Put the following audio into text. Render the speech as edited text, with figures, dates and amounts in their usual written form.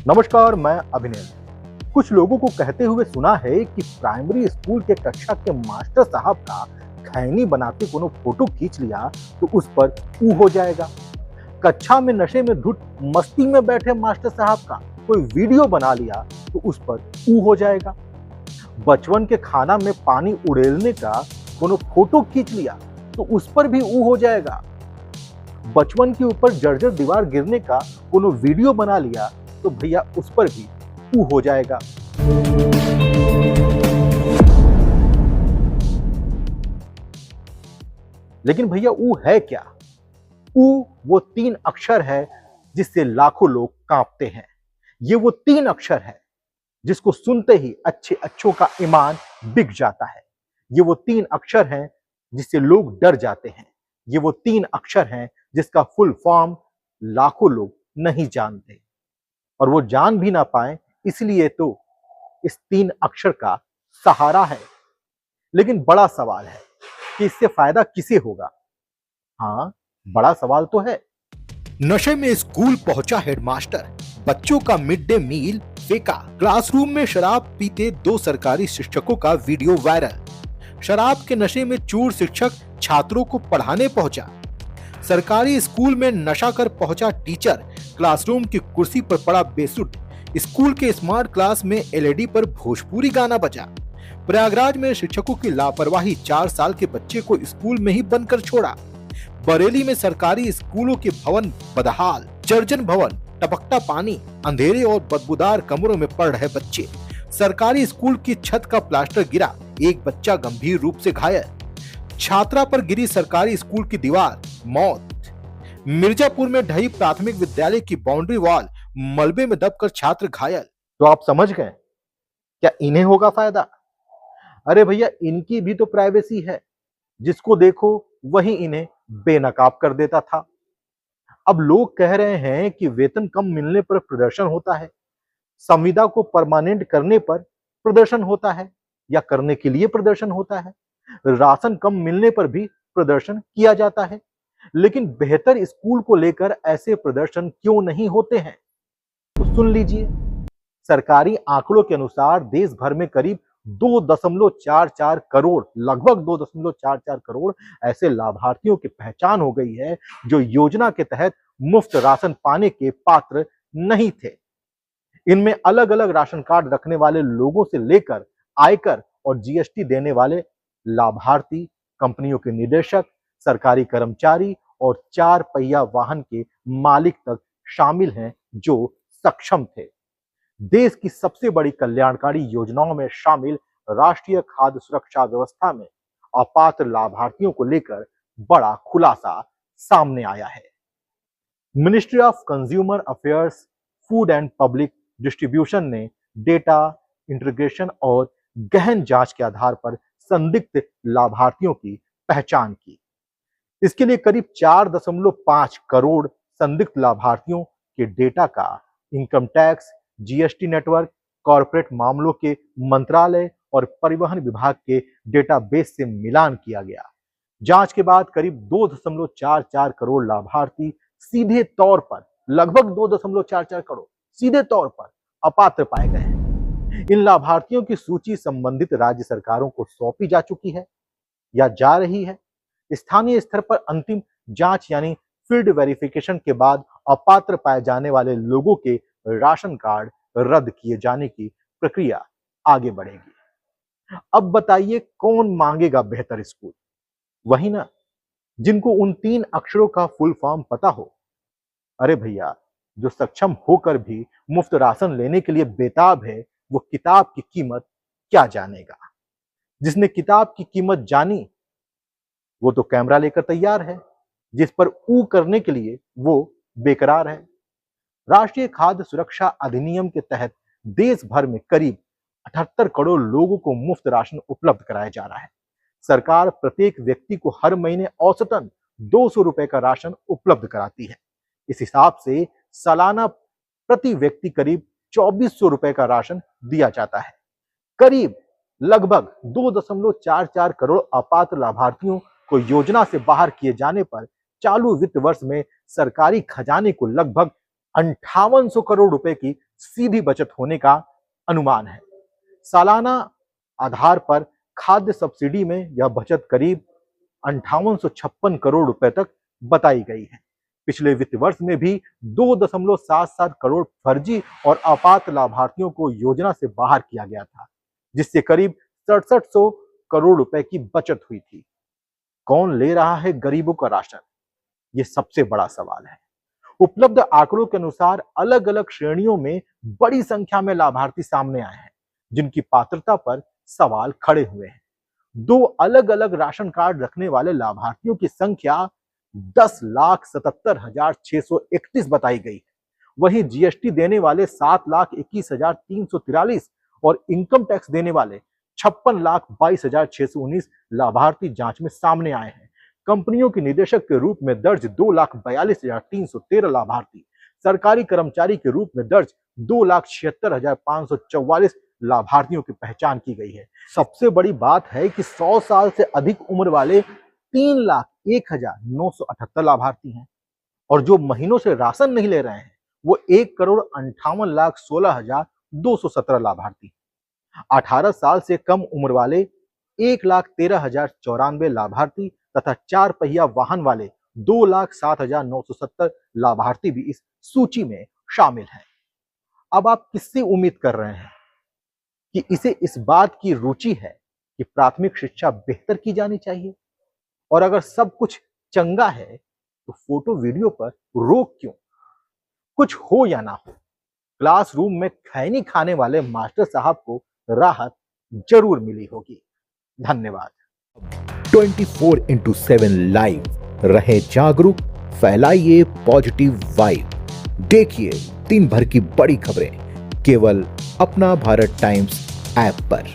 नमस्कार, मैं अभिनव। कुछ लोगों को कहते हुए सुना है कि प्राइमरी स्कूल के कक्षा के मास्टर साहब का खैनी बनाते कोनो फोटो खींच लिया तो उस पर ऊ हो जाएगा। कक्षा में नशे में धुत मस्ती में बैठे मास्टर साहब का कोई वीडियो बना लिया तो उस पर ऊ हो जाएगा। बचपन के खाना में पानी उड़ेलने का कोनो फोटो खींच लिया तो उस पर भी ऊ हो जाएगा। बचपन के ऊपर जर्जर दीवार गिरने का कोनो वीडियो बना लिया तो भैया उस पर भी ऊ हो जाएगा। लेकिन भैया ऊ है क्या? ऊ वो 3 अक्षर है जिससे लाखों लोग कांपते हैं। ये वो 3 अक्षर है जिसको सुनते ही अच्छे अच्छों का ईमान बिक जाता है। ये वो 3 अक्षर हैं जिससे लोग डर जाते हैं। ये वो 3 अक्षर हैं जिसका फुल फॉर्म लाखों लोग नहीं जानते, और वो जान भी ना पाए इसलिए तो इस 3 अक्षर का सहारा है। लेकिन बड़ा सवाल है कि इससे फायदा किसे होगा? हाँ, बड़ा सवाल तो है। नशे में स्कूल पहुंचा हेडमास्टर, बच्चों का मिड डे मील फेंका। क्लासरूम में शराब पीते 2 सरकारी शिक्षकों का वीडियो वायरल। शराब के नशे में चूर शिक्षक छात्रों को पढ़ाने पहुंचा। सरकारी स्कूल में नशा कर पहुंचा टीचर, क्लासरूम की कुर्सी पर पड़ा बेसुध। स्कूल के स्मार्ट क्लास में एलईडी पर भोजपुरी गाना बजा। प्रयागराज में शिक्षकों की लापरवाही, 4 साल के बच्चे को स्कूल में ही बंद कर छोड़ा। बरेली में सरकारी स्कूलों के भवन बदहाल, जर्जन भवन, टपकता पानी, अंधेरे और बदबूदार कमरों में पढ़ रहे बच्चे। सरकारी स्कूल की छत का प्लास्टर गिरा, एक बच्चा गंभीर रूप से घायल। छात्रा पर गिरी सरकारी स्कूल की दीवार, मौत। मिर्जापुर में ढही प्राथमिक विद्यालय की बाउंड्री वॉल, मलबे में दबकर छात्र घायल। तो आप समझ गए, क्या इन्हें होगा फायदा? अरे भैया, इनकी भी तो प्राइवेसी है। जिसको देखो वही इन्हें बेनकाब कर देता था। अब लोग कह रहे हैं कि वेतन कम मिलने पर प्रदर्शन होता है, संविदा को परमानेंट करने पर प्रदर्शन होता है, या करने के लिए प्रदर्शन होता है। राशन कम मिलने पर भी प्रदर्शन किया जाता है। लेकिन बेहतर स्कूल को लेकर ऐसे प्रदर्शन क्यों नहीं होते हैं? तो सुन लीजिए। सरकारी आंकड़ों के अनुसार देश भर में करीब 2.44 करोड़, लगभग 2.44 करोड़ ऐसे लाभार्थियों की पहचान हो गई है जो योजना के तहत मुफ्त राशन पाने के पात्र नहीं थे। इनमें अलग अलग राशन कार्ड रखने वाले लोगों से लेकर आयकर और जीएसटी देने वाले लाभार्थी, कंपनियों के निदेशक, सरकारी कर्मचारी और 4 पहिया वाहन के मालिक तक शामिल हैं जो सक्षम थे। देश की सबसे बड़ी कल्याणकारी योजनाओं में शामिल राष्ट्रीय खाद्य सुरक्षा व्यवस्था में अपात्र लाभार्थियों को लेकर बड़ा खुलासा सामने आया है। Ministry of consumer affairs, food and public distribution ने डेटा इंटीग्रेशन और गहन जांच के आधार पर संदिग्ध लाभार्थियों की पहचान की। इसके लिए करीब 4.5 करोड़ संदिग्ध लाभार्थियों के डेटा का income tax, GST network, corporate मामलों के मंत्रालय और परिवहन विभाग के डेटाबेस से मिलान किया गया। जांच के बाद करीब 2.44 करोड़ लाभार्थी सीधे तौर पर, लगभग 2.44 करोड़ सीधे तौर पर अपात्र पाए गए हैं। इन लाभार्थियों की सूची संबंधित राज्य सरकारों को सौंपी जा चुकी है या जा रही है। स्थानीय स्तर पर अंतिम जांच यानी फील्ड वेरिफिकेशन के बाद अपात्र पाए जाने वाले लोगों के राशन कार्ड रद्द किए जाने की प्रक्रिया आगे बढ़ेगी। अब बताइए, कौन मांगेगा बेहतर स्कूल? वही ना, जिनको उन 3 अक्षरों का फुल फॉर्म पता हो। अरे भैया, जो सक्षम होकर भी मुफ्त राशन लेने के लिए बेताब है, वो किताब की कीमत क्या जानेगा? जिसने किताब की कीमत जानी वो तो कैमरा लेकर तैयार है, जिस पर ऊ करने के लिए वो बेकरार है। राष्ट्रीय खाद्य सुरक्षा अधिनियम के तहत देश भर में करीब 78 करोड़ लोगों को मुफ्त राशन उपलब्ध कराया जा रहा है। सरकार प्रत्येक व्यक्ति को हर महीने औसतन 200 रुपए का राशन उपलब्ध कराती है। इस हिसाब से सालाना प्रति व्यक्ति करीब 2400 रुपए का राशन दिया जाता है। करीब लगभग 2.44 करोड़ अपात्र लाभार्थियों को योजना से बाहर किए जाने पर चालू वित्त वर्ष में सरकारी खजाने को लगभग 5800 करोड़ रुपए की सीधी बचत होने का अनुमान है। सालाना आधार पर खाद्य सब्सिडी में यह बचत करीब 5856 करोड़ रुपए तक बताई गई है। पिछले वित्त वर्ष में भी 2.77 करोड़ फर्जी और अपात्र लाभार्थियों को योजना से बाहर किया गया था, जिससे करीब 6700 करोड़ रुपए की बचत हुई थी। कौन ले रहा है गरीबों का राशन? ये सबसे बड़ा सवाल है। उपलब्ध आंकड़ों के अनुसार अलग अलग श्रेणियों में बड़ी संख्या में लाभार्थी सामने आए हैं, जिनकी पात्रता पर सवाल खड़े हुए हैं। 2 अलग अलग राशन कार्ड रखने वाले लाभार्थियों की संख्या 10,77,631 बताई गई है। वहीं जीएसटी देने वाले 7,21,343 और इनकम टैक्स देने वाले 56,22,619 लाभार्थी जांच में सामने आए हैं। कंपनियों के निदेशक के रूप में दर्ज 2,42,313 लाभार्थी, सरकारी कर्मचारी के रूप में दर्ज 2,76,544 लाभार्थियों की पहचान की गई है। सबसे बड़ी बात है कि 100 साल से अधिक उम्र वाले 3,01,978 लाभार्थी हैं और जो महीनों से राशन नहीं ले रहे हैं वो 1,58,16,217 लाभार्थी। 18 साल से कम उम्र वाले 1,13,094 लाभार्थी तथा 4 पहिया वाहन वाले 2,07,970 लाभार्थी भी इस सूची में शामिल हैं। अब आप किससे उम्मीद कर रहे हैं कि इसे इस बात की रुचि है कि प्राथमिक शिक्षा बेहतर की जानी चाहिए? और अगर सब कुछ चंगा है तो फोटो वीडियो पर रोक क्यों? कुछ हो या ना हो, क्लासरूम में खैनी खाने वाले मास्टर साहब को राहत जरूर मिली होगी। धन्यवाद। 24/7 लाइव, रहे जागरूक, फैलाइए पॉजिटिव वाइब। देखिए दिन भर की बड़ी खबरें केवल अपना भारत टाइम्स ऐप पर।